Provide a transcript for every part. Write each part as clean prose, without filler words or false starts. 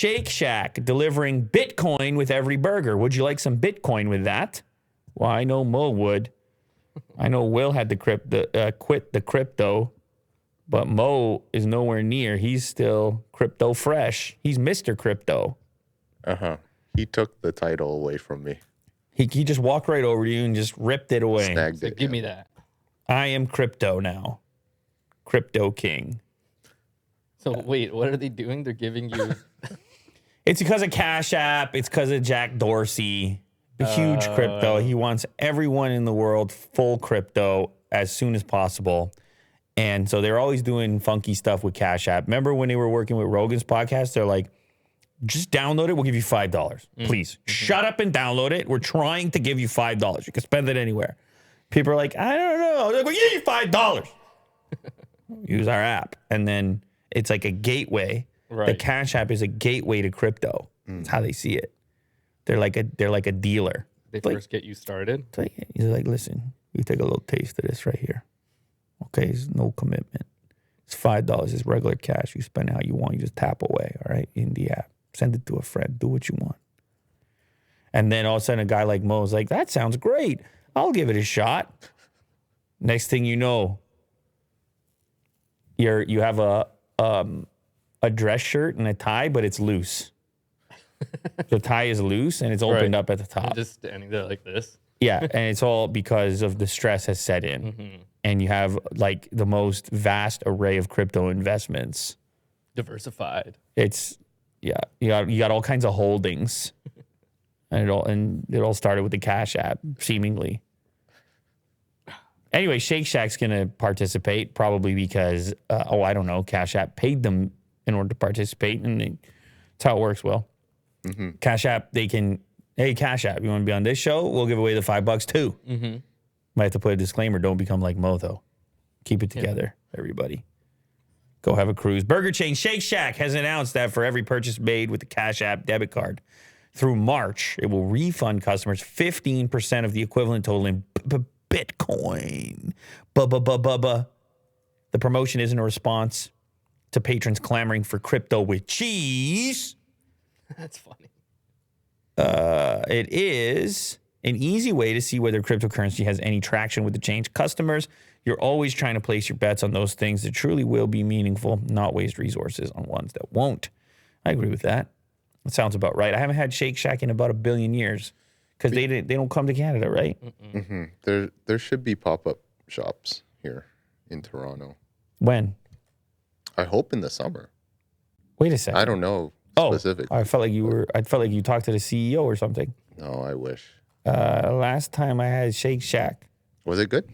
Shake Shack delivering Bitcoin with every burger. Would you like some Bitcoin with that? Well, I know Mo would. I know Will had to quit the crypto, but Mo is nowhere near. He's still crypto fresh. He's Mr. Crypto. Uh-huh. He took the title away from me. He just walked right over to you and just ripped it away. Snagged So it. give me that. I am crypto now. Crypto king. So wait, what are they doing? They're giving you... It's because of Cash App. It's because of Jack Dorsey. The huge crypto. He wants everyone in the world full crypto as soon as possible. And so they're always doing funky stuff with Cash App. Remember when they were working with Rogan's podcast? They're like, just download it. We'll give you $5. Please. Shut up and download it. We're trying to give you $5. You can spend it anywhere. People are like, I don't know. They're like, we'll give you $5. Use our app. And then it's like a gateway. Right. The Cash App is a gateway to crypto. That's how they see it. They're like a dealer. They Like- first get you started. It's like, he's like, listen, you take a little taste of this right here. Okay, it's no commitment. It's $5. It's regular cash. You spend it how you want. You just tap away, all right, in the app. Send it to a friend. Do what you want. And then all of a sudden a guy like Mo is like, that sounds great. I'll give it a shot. Next thing you know, you have a dress shirt and a tie, but it's loose. The tie is loose and it's opened up at the top. Just standing there like this. Yeah, and it's all because of the stress has set in. And you have like the most vast array of crypto investments. Diversified. It's you got all kinds of holdings. And it all started with the Cash App, seemingly. Anyway, Shake Shack's gonna participate probably because I don't know, Cash App paid them in order to participate, and that's how it works. Will Cash App, they can, hey Cash App, you want to be on this show? We'll give away the $5 too. Might have to put a disclaimer: don't become like Mo though. Keep it together, everybody. Go have a cruise. Burger chain Shake Shack has announced that for every purchase made with the Cash App debit card through March, it will refund customers 15% of the equivalent total in Bitcoin. The promotion isn't a response to patrons clamoring for crypto with cheese. That's funny. It is an easy way to see whether cryptocurrency has any traction with the change. Customers, you're always trying to place your bets on those things that truly will be meaningful, not waste resources on ones that won't. I agree with that. That sounds about right. I haven't had Shake Shack in about 1 billion years because they don't come to Canada, right? There should be pop-up shops here in Toronto. When? I hope in the summer. Wait a second. I don't know specifically. I felt like you talked to the CEO or something. No, I wish. Last time I had Shake Shack, Was it good?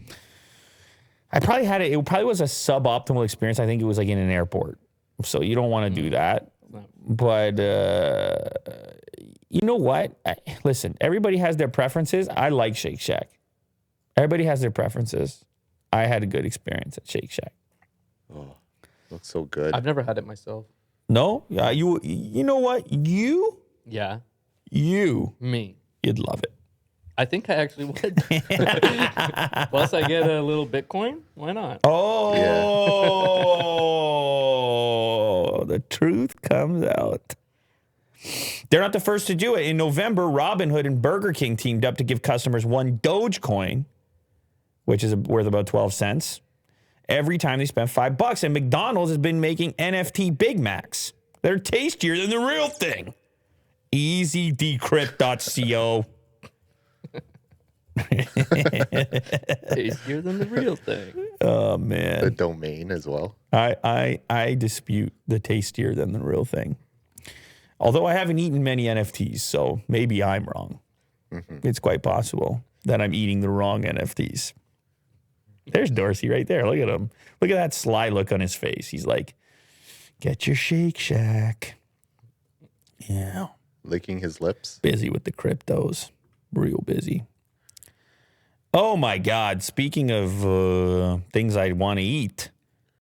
I probably had it. It probably was a suboptimal experience. I think it was like in an airport, so you don't want to do that. But you know what? Listen, everybody has their preferences. I like Shake Shack. Everybody has their preferences. I had a good experience at Shake Shack. Oh, looks so good. I've never had it myself. No, yeah, you know what? Yeah. You'd love it. I think I actually would. Plus, I get a little Bitcoin. Why not? Oh, the truth comes out. They're not the first to do it. In November, Robinhood and Burger King teamed up to give customers one Dogecoin, which is worth about 12 cents, every time they spend $5. And McDonald's has been making NFT Big Macs. They're tastier than the real thing. EasyDecrypt.co. Tastier than the real thing. Oh, man. The domain as well. I dispute the tastier than the real thing. Although I haven't eaten many NFTs, so maybe I'm wrong. It's quite possible that I'm eating the wrong NFTs. There's Dorsey right there. Look at him. Look at that sly look on his face. He's like, get your Shake Shack. Yeah. Licking his lips. Busy with the cryptos. Real busy. Oh, my God. Speaking of things I want to eat,